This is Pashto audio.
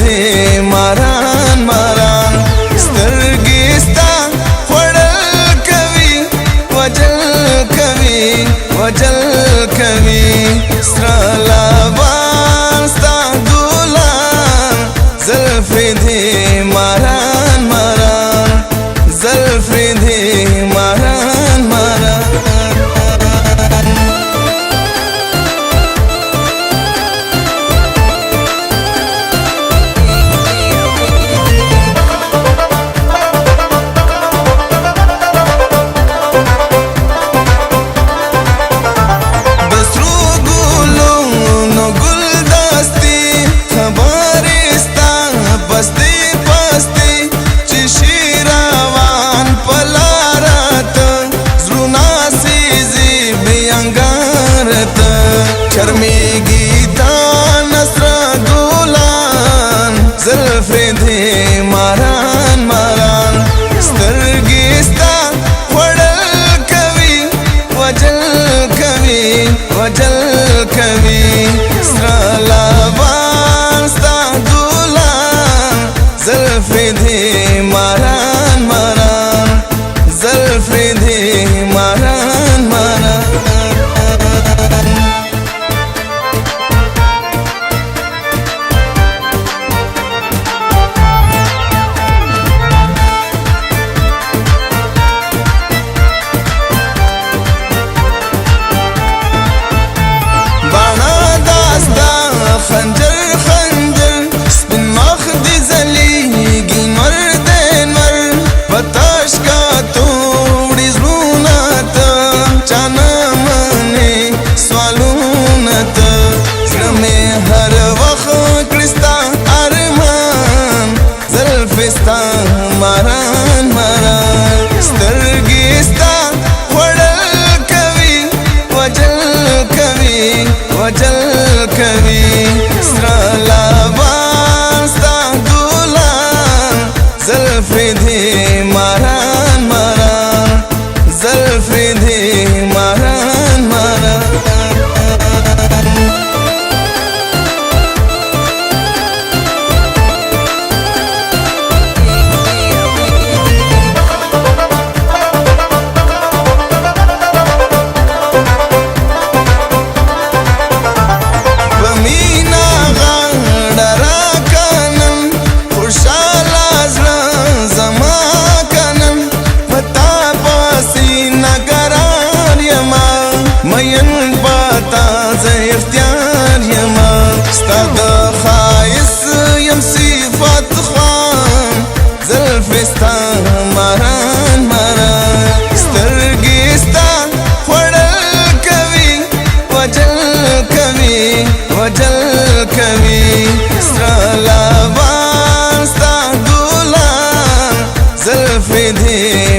دې ماران ماران سترګې ستا خوړل کوي وجل کوي وجل کوي سره لبان ستا ګلان زلفې دې ماران ماران زلفې دې ماران ماران شرمېږي دا نصره ګلان زلفې دې ماران ماران سترګې ستا خوړل کوي وجل کوي وجل کوي سره لبان ستا ګلان زلفې دې ماران ماران زلفې دې ماران ماران خنجر خنجر سپین مخ دی زلیگی نور دی نور پتاش کا توڑی زلونا تا چانا منی سوالونا تا زرمی هر وقت کرستا ارمان زلفستا ماران ماران سترگیستا وڑل کوي وجل کوي وجل کوي سره لبان ستا ګلان زلفې دې ماران ماران زلفې دې ماران ماران مین پتا زه اختیار یما ستا د خایس یم صفات خوان زلفې ستا ماران ماران سترګې ستا خوړل کوي وجل کوي وجل کوي سره لبان ستا ګلان زلفې دې